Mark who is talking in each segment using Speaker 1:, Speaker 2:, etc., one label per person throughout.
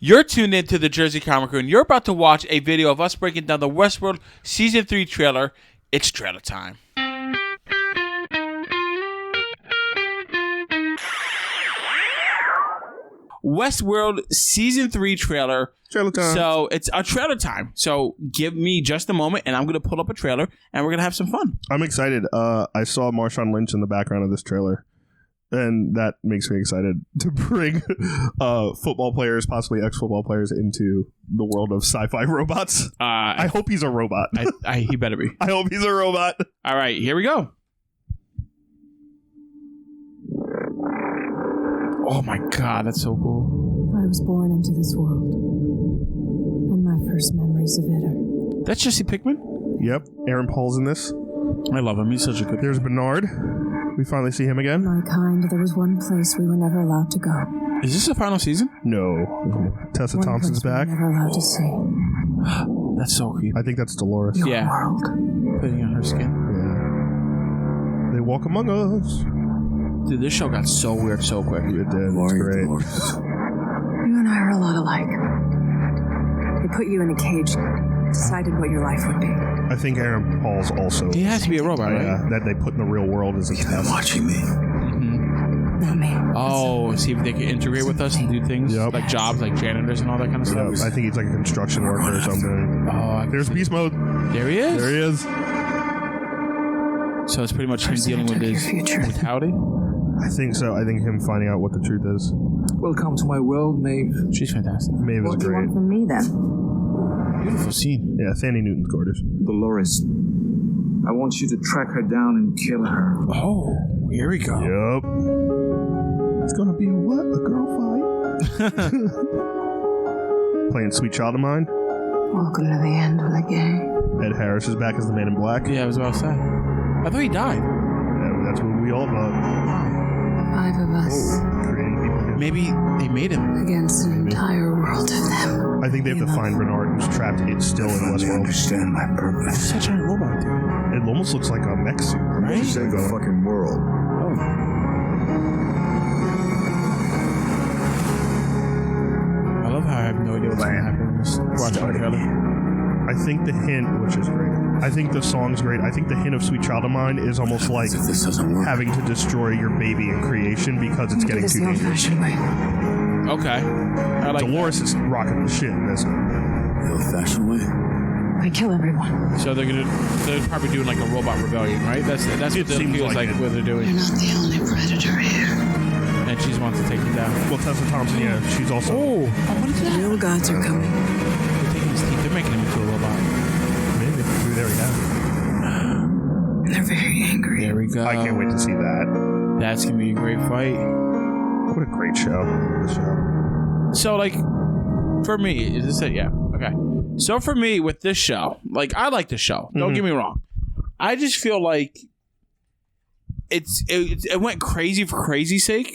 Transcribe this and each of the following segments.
Speaker 1: You're tuned into the Jersey Comic Crew, and you're about to watch a video of us breaking down the Westworld Season 3 trailer. It's trailer time. Westworld Season 3 trailer.
Speaker 2: Trailer time.
Speaker 1: So it's a trailer time. So give me just a moment, and I'm going to pull up a trailer, and we're going to have some fun.
Speaker 2: I'm excited. I saw Marshawn Lynch in the background of this trailer, and that makes me excited to bring football players, possibly ex-football players, into the world of sci-fi robots. I hope he's a robot.
Speaker 1: He better be.
Speaker 2: I hope he's a robot.
Speaker 1: All right, here we go. Oh my God, that's so cool.
Speaker 3: I was born into this world, and my first memories of it are...
Speaker 1: That's Jesse Pinkman?
Speaker 2: Yep, Aaron Paul's in this.
Speaker 1: I love him. He's such a good...
Speaker 2: There's Bernard. We finally see him again.
Speaker 3: My kind, there was one place we were never allowed to go.
Speaker 1: Is this the final season?
Speaker 2: No. Tessa
Speaker 3: One
Speaker 2: Thompson's
Speaker 3: place we were
Speaker 2: back.
Speaker 3: never allowed to see.
Speaker 1: That's so creepy.
Speaker 2: I think that's Dolores.
Speaker 3: Your
Speaker 1: Yeah.
Speaker 3: world.
Speaker 1: Putting on her skin.
Speaker 2: Yeah. They walk among us.
Speaker 1: Dude, this show got so weird so quick.
Speaker 2: It did. It's great.
Speaker 3: You and I are a lot alike. They put you in a cage, decided what your life would be.
Speaker 2: I think Aaron Paul's also...
Speaker 1: He has to be a robot, right?
Speaker 2: Yeah, that they put in the real world as a test.
Speaker 4: Watching me.
Speaker 1: Mm-hmm.
Speaker 3: Not me.
Speaker 1: Oh, see if they can integrate with us and do things like jobs, like janitors and all that kind of stuff.
Speaker 2: I think he's like a construction worker or something.
Speaker 1: Oh,
Speaker 2: There's Beast Mode.
Speaker 1: There he is.
Speaker 2: There he is.
Speaker 1: So it's pretty much him dealing with his mortality.
Speaker 2: I think so. I think him finding out what the truth is.
Speaker 4: Welcome to my world, Maeve.
Speaker 1: She's fantastic.
Speaker 2: Maeve is
Speaker 3: What do you
Speaker 2: great.
Speaker 3: want from me, then?
Speaker 1: Beautiful scene.
Speaker 2: Yeah, Sandy Newton's gorgeous.
Speaker 4: Dolores. I want you to track her down and kill her.
Speaker 1: Oh, here we go.
Speaker 2: Yup. It's gonna be a what? A girl fight? Playing Sweet Child of Mine.
Speaker 3: Welcome to the end of the game.
Speaker 2: Ed Harris is back as the Man in Black.
Speaker 1: Yeah, I was about to say. I thought he died.
Speaker 2: Yeah, that's what we all thought.
Speaker 3: 5 of us
Speaker 2: Creating people.
Speaker 1: Maybe they made him.
Speaker 3: against an entire world of them.
Speaker 2: I think they have to find Bernard, who's trapped still in Westworld.
Speaker 4: Understand my purpose.
Speaker 1: Such a robot, dude.
Speaker 2: It almost looks like a mech suit.
Speaker 1: Right?
Speaker 4: Save the fucking world.
Speaker 1: Oh. I love how I have no idea what's going to happen in this. Watch the trailer.
Speaker 2: I think the hint, which is great. I think the song's great. I think the hint of Sweet Child of Mine is almost like
Speaker 4: If this doesn't work,
Speaker 2: having to destroy your baby in creation because it's getting
Speaker 3: It is
Speaker 2: too
Speaker 3: the
Speaker 2: dangerous.
Speaker 3: old-fashioned way.
Speaker 1: Okay. I like
Speaker 2: Dolores is rocking the shit in this.
Speaker 4: the old-fashioned way.
Speaker 3: I kill everyone.
Speaker 1: So they're probably doing like a robot rebellion, right? That's what
Speaker 2: It
Speaker 1: it
Speaker 2: seems
Speaker 1: feels
Speaker 2: like
Speaker 1: like
Speaker 2: it.
Speaker 1: what they're
Speaker 3: You're
Speaker 1: doing.
Speaker 3: not the only predator here.
Speaker 1: And she wants to take him down.
Speaker 2: Well, Tessa Thompson, yeah, she's also...
Speaker 1: Oh, what is
Speaker 3: The
Speaker 1: that?
Speaker 3: real gods are coming.
Speaker 1: They're taking his teeth. They're making him into a robot.
Speaker 2: Maybe. There we go.
Speaker 3: They're very angry.
Speaker 1: There we go.
Speaker 2: I can't wait to see that.
Speaker 1: That's gonna be a great fight.
Speaker 2: What a great show. This show.
Speaker 1: So, like, for me, is this it? Yeah. Okay. So for me, with this show, like, I like the show. Don't get me wrong. I just feel like it went crazy for crazy's sake.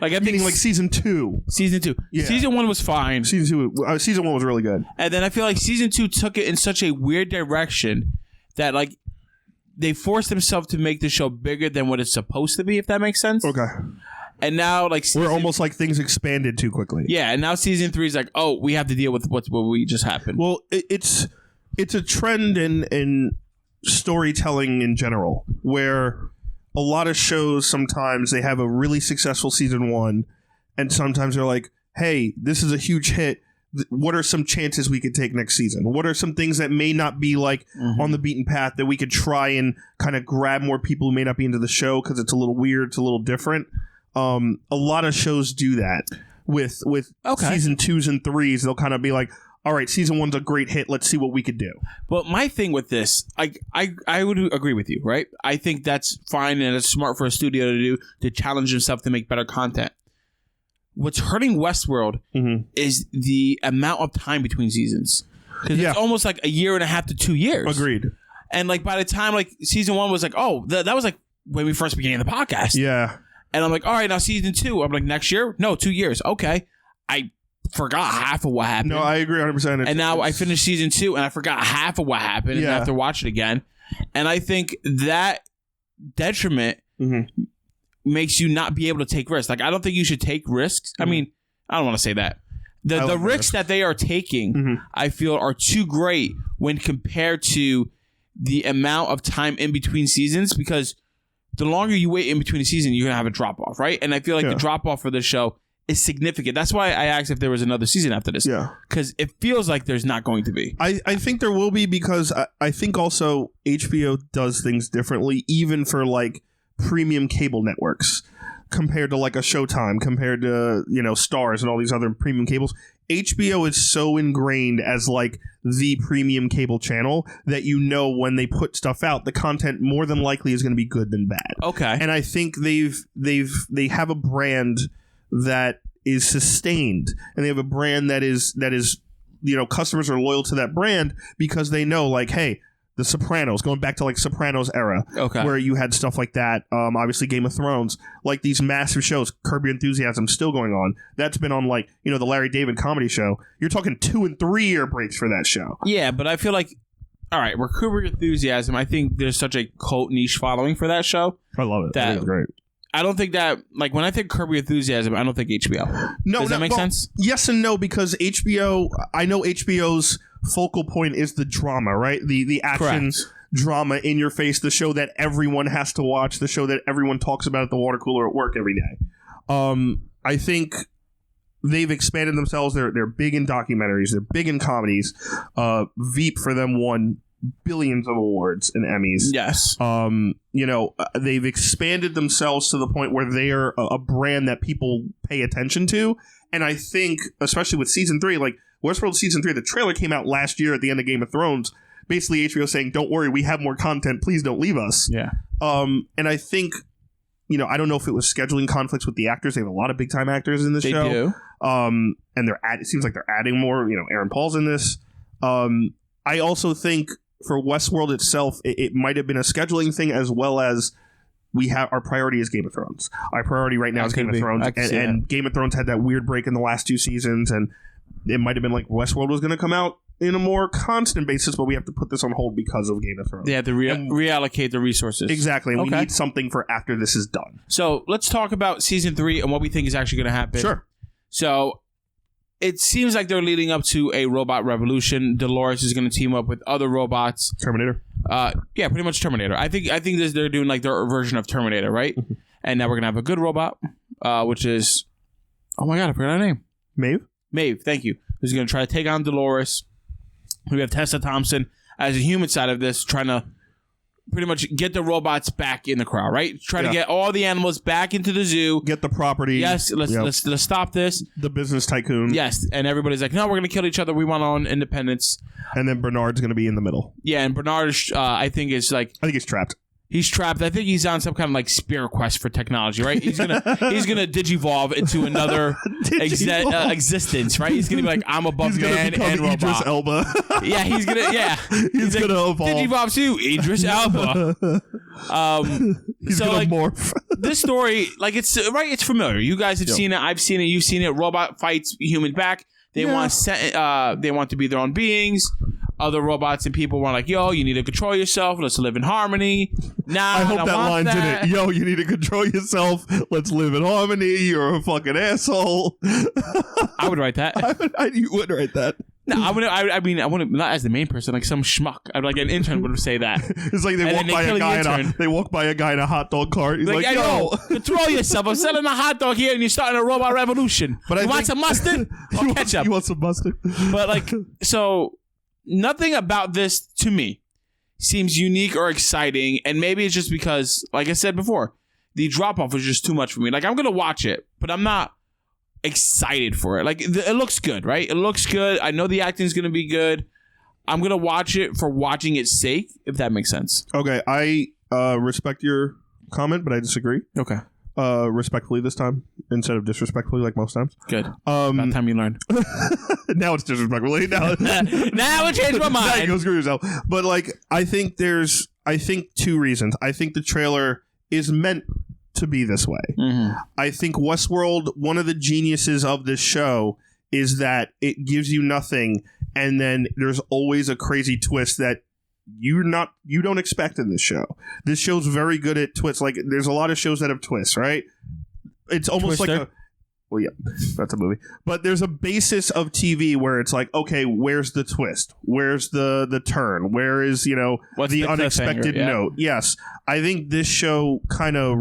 Speaker 1: Like, I think
Speaker 2: Meaning like season 2.
Speaker 1: season 2.
Speaker 2: Yeah.
Speaker 1: Season 1 was fine.
Speaker 2: Season 1 was really good.
Speaker 1: And then I feel like season 2 took it in such a weird direction that, like, they forced themselves to make the show bigger than what it's supposed to be, if that makes sense.
Speaker 2: Okay.
Speaker 1: And now, like,
Speaker 2: We're almost like things expanded too quickly.
Speaker 1: yeah. And now season 3 is like, oh, we have to deal with what we just happened.
Speaker 2: Well, it's a trend in storytelling in general where a lot of shows sometimes they have a really successful season 1 and sometimes they're like, hey, this is a huge hit. What are some chances we could take next season? What are some things that may not be like on the beaten path that we could try and kind of grab more people who may not be into the show because it's a little weird, it's a little different. A lot of shows do that with season 2s and 3s. They'll kind of be like, all right, season 1's a great hit. Let's see what we could do.
Speaker 1: But my thing with this, I would agree with you, right? I think that's fine and it's smart for a studio to do, to challenge themselves to make better content. What's hurting Westworld is the amount of time between seasons. Because it's almost like 1.5 to 2 years.
Speaker 2: Agreed.
Speaker 1: And like by the time like season 1 was like, oh, that was like when we first began the podcast.
Speaker 2: Yeah.
Speaker 1: And I'm like, all right, now season 2. I'm like, next year? No, 2 years. Okay. I forgot half of what happened.
Speaker 2: No, I agree 100%.
Speaker 1: And now I finished season 2 and I forgot half of what happened and I have to watch it again. And I think that detriment makes you not be able to take risks. Like, I don't think you should take risks. I mean, I don't want to say that. The risks that they are taking, I feel, are too great when compared to the amount of time in between seasons, because the longer you wait in between a season, you're going to have a drop-off, right? And I feel like the drop-off for this show is significant. That's why I asked if there was another season after this.
Speaker 2: Yeah.
Speaker 1: Because it feels like there's not going to be.
Speaker 2: I think there will be, because I think also HBO does things differently, even for like premium cable networks, compared to like a Showtime, compared to, you know, Stars and all these other premium cables. HBO is so ingrained as like the premium cable channel that, you know, when they put stuff out, the content more than likely is going to be good than bad.
Speaker 1: Okay.
Speaker 2: And I think they have a brand that is sustained, and they have a brand that is, you know, customers are loyal to that brand because they know, like, hey, The Sopranos, going back to like Sopranos era, where you had stuff like that. Obviously Game of Thrones, like these massive shows. Curb Your Enthusiasm still going on. That's been on, like, you know, the Larry David comedy show. You're talking 2 and 3 year breaks for that show.
Speaker 1: Yeah, but I feel like, all right, we're Curb Your Enthusiasm. I think there's such a cult niche following for that show.
Speaker 2: I love it. That is great.
Speaker 1: I don't think that, like, when I think Curb Your Enthusiasm, I don't think HBO.
Speaker 2: No,
Speaker 1: Does that make sense?
Speaker 2: Yes and no, because HBO, I know HBO's focal point is the drama, right? The action drama, in your face, the show that everyone has to watch, the show that everyone talks about at the water cooler at work every day. I think they've expanded themselves. They're big in documentaries. They're big in comedies. Veep for them won billions of awards and Emmys.
Speaker 1: Yes.
Speaker 2: You know, they've expanded themselves to the point where they are a brand that people pay attention to. And I think, especially with season 3, like Westworld season 3, the trailer came out last year at the end of Game of Thrones. Basically, HBO saying, "Don't worry, we have more content. Please don't leave us."
Speaker 1: Yeah.
Speaker 2: And I think, you know, I don't know if it was scheduling conflicts with the actors. They have a lot of big time actors in this show.
Speaker 1: They do.
Speaker 2: And it seems like they're adding more. You know, Aaron Paul's in this. I also think for Westworld itself, it might have been a scheduling thing, as well as our priority is Game of Thrones. Our priority right now is Game of Thrones, and Game of Thrones had that weird break in the last 2 seasons, and it might have been like Westworld was going to come out in a more constant basis, but we have to put this on hold because of Game of Thrones.
Speaker 1: They have to reallocate the resources.
Speaker 2: Exactly, and we need something for after this is done.
Speaker 1: So let's talk about season 3 and what we think is actually going to happen.
Speaker 2: Sure.
Speaker 1: So it seems like they're leading up to a robot revolution. Dolores is going to team up with other robots.
Speaker 2: Terminator.
Speaker 1: Yeah, pretty much Terminator. I think they're doing like their version of Terminator, right? And now we're gonna have a good robot, which is, oh my god, I forgot her name. Maeve. Thank you. Who's gonna try to take on Dolores? We have Tessa Thompson as a human side of this, trying to pretty much get the robots back in the crowd, right? Try to get all the animals back into the zoo.
Speaker 2: Get the property.
Speaker 1: Yes, let's stop this.
Speaker 2: The business tycoon.
Speaker 1: Yes, and everybody's like, no, we're going to kill each other. We want our own independence.
Speaker 2: And then Bernard's going to be in the middle.
Speaker 1: Yeah, and Bernard, I think he's
Speaker 2: trapped.
Speaker 1: He's trapped. I think he's on some kind of like spirit quest for technology, right? He's gonna digivolve into another existence, right? He's gonna be like, I'm above man and robot.
Speaker 2: Idris Elba.
Speaker 1: Yeah, he's gonna
Speaker 2: evolve.
Speaker 1: Digivolve to Idris Elba.
Speaker 2: He's gonna morph.
Speaker 1: This story, like, it's familiar. You guys have seen it. I've seen it. You've seen it. Robot fights human back. They want to be their own beings. Other robots and people were like, yo, you need to control yourself. Let's live in harmony. Nah,
Speaker 2: I hope that line's in it. Yo, you need to control yourself. Let's live in harmony. You're a fucking asshole.
Speaker 1: I would write that.
Speaker 2: You would write that.
Speaker 1: No, I wouldn't, not as the main person, like some schmuck. I'd like an intern would say that.
Speaker 2: It's like they walk by a guy in a hot dog cart. He's like, yo,
Speaker 1: control yourself. I'm selling a hot dog here and you're starting a robot revolution. But you want some mustard or ketchup?
Speaker 2: You want some mustard?
Speaker 1: But like, so nothing about this to me seems unique or exciting. And maybe it's just because, like I said before, the drop off was just too much for me. Like, I'm going to watch it, but I'm not excited for it. Like, it looks good, right? It looks good. I know the acting is going to be good. I'm going to watch it for watching its sake, if that makes sense.
Speaker 2: Okay, I respect your comment, but I disagree.
Speaker 1: Okay.
Speaker 2: Respectfully this time, instead of disrespectfully like most times.
Speaker 1: Good. About time you learn.
Speaker 2: Now it's disrespectfully. Now
Speaker 1: I changed my mind.
Speaker 2: Now you go screw yourself. But like, I think 2 reasons. I think the trailer is meant to be this way. Mm-hmm. I think Westworld, one of the geniuses of this show is that it gives you nothing, and then there's always a crazy twist that you don't expect in this show. This show's very good at twists. Like, there's a lot of shows that have twists, right? It's almost Twister. Well, yeah, that's a movie. But there's a basis of TV where it's like, okay, where's the twist? Where's the turn? Where is,
Speaker 1: What's
Speaker 2: the
Speaker 1: the
Speaker 2: unexpected
Speaker 1: cliffhanger? Yeah.
Speaker 2: note? Yes. I think this show kind of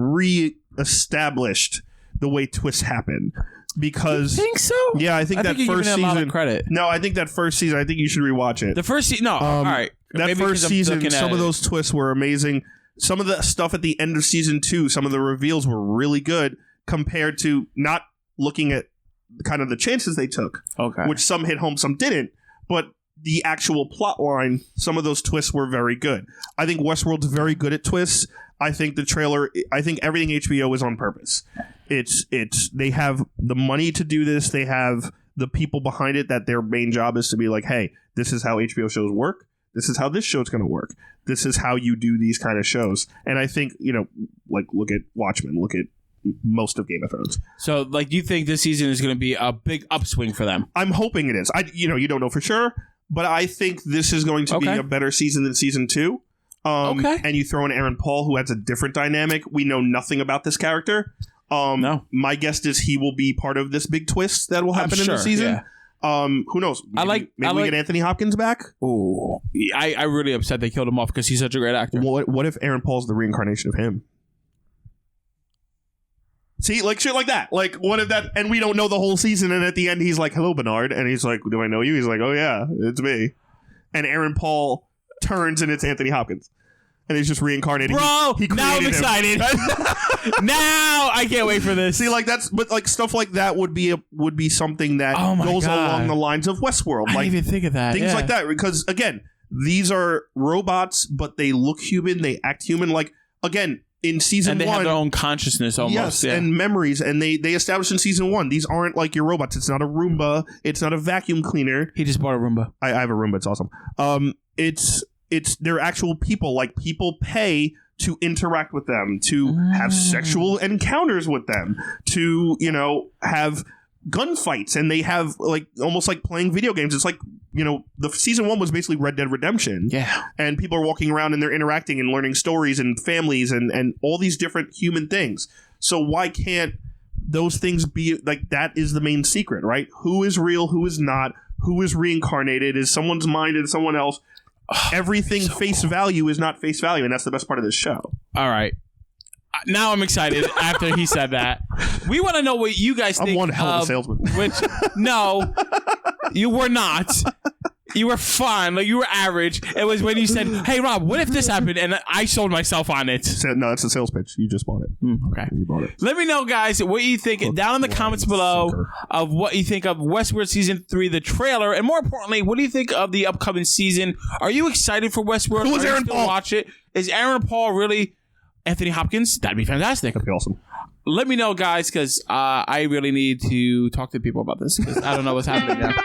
Speaker 2: re-established the way twists happen. Because
Speaker 1: Think so?
Speaker 2: yeah, I think that
Speaker 1: you're
Speaker 2: first
Speaker 1: giving it a lot of
Speaker 2: season.
Speaker 1: credit.
Speaker 2: No, I think that first season. I think you should rewatch it.
Speaker 1: The first season. No, all right.
Speaker 2: That
Speaker 1: Maybe
Speaker 2: first
Speaker 1: 'cause I'm
Speaker 2: season,
Speaker 1: looking
Speaker 2: some
Speaker 1: at
Speaker 2: of
Speaker 1: it.
Speaker 2: those twists were amazing. Some of the stuff at the end of season 2, some of the reveals were really good compared to not looking at kind of the chances they took,
Speaker 1: Okay.
Speaker 2: which some hit home, some didn't. But the actual plot line, some of those twists were very good. I think Westworld's very good at twists. I think the trailer, I think everything HBO is on purpose. It's they have the money to do this. They have the people behind it that their main job is to be like, hey, this is how HBO shows work. This is how this show's going to work. This is how you do these kind of shows. And I think, like look at Watchmen, look at most of Game of Thrones.
Speaker 1: So, do you think this season is going to be a big upswing for them?
Speaker 2: I'm hoping it is. You don't know for sure, but I think this is going to be a better season than season 2.
Speaker 1: Okay.
Speaker 2: And you throw in Aaron Paul, who adds a different dynamic. We know nothing about this character.
Speaker 1: No.
Speaker 2: My guess is he will be part of this big twist that will happen in the season.
Speaker 1: Yeah.
Speaker 2: Who knows? Maybe
Speaker 1: I
Speaker 2: we
Speaker 1: like-
Speaker 2: get Anthony Hopkins back.
Speaker 1: Ooh. I really upset they killed him off because he's such a great actor.
Speaker 2: What if Aaron Paul's the reincarnation of him? See, like shit like that. Like, what if that, and we don't know the whole season, and at the end he's like, hello, Bernard. And he's like, do I know you? He's like, oh yeah, it's me. And Aaron Paul turns and it's Anthony Hopkins. And he's just reincarnated.
Speaker 1: Bro,
Speaker 2: He
Speaker 1: now I'm
Speaker 2: created him.
Speaker 1: excited. Now I can't wait for this.
Speaker 2: See, like but like stuff like that would be something that
Speaker 1: Oh my
Speaker 2: goes
Speaker 1: God.
Speaker 2: along the lines of Westworld.
Speaker 1: I
Speaker 2: Like
Speaker 1: didn't even think of that.
Speaker 2: things like that. Because again, these are robots, but they look human, they act human. Like, again, in season
Speaker 1: And they
Speaker 2: 1,
Speaker 1: have their own consciousness almost.
Speaker 2: yes,
Speaker 1: Yeah.
Speaker 2: and memories, and they established in season 1, these aren't like your robots. It's not a Roomba. It's not a vacuum cleaner.
Speaker 1: He just bought a Roomba.
Speaker 2: I have a Roomba. It's awesome. It's they're actual people. Like, people pay to interact with them, to have sexual encounters with them, to have gunfights, and they have like almost like playing video games. It's like the season 1 was basically Red Dead Redemption.
Speaker 1: Yeah.
Speaker 2: And people are walking around and they're interacting and learning stories and families and all these different human things. So why can't those things be like, that is the main secret, right? Who is real? Who is not? Who is reincarnated? Is someone's mind in someone else? Everything face value is not face value, and that's the best part of this show.
Speaker 1: All right. Now I'm excited after he said that. We want to know what you guys think.
Speaker 2: I'm one hell of a salesman.
Speaker 1: No, you were not. You were fine. Like, you were average. It was when you said, hey, Rob, what if this happened? And I sold myself on it.
Speaker 2: No, it's a sales pitch. You just bought it.
Speaker 1: Okay.
Speaker 2: You bought it.
Speaker 1: Let me know, guys, what you think down in the comments below of what you think of Westworld Season 3, the trailer. And more importantly, what do you think of the upcoming season? Are you excited for Westworld?
Speaker 2: Who is
Speaker 1: Are you
Speaker 2: Aaron
Speaker 1: still
Speaker 2: Paul?
Speaker 1: Watch it. Is Aaron Paul really Anthony Hopkins? That'd be fantastic.
Speaker 2: That'd be awesome.
Speaker 1: Let me know, guys, because I really need to talk to people about this because I don't know what's happening now.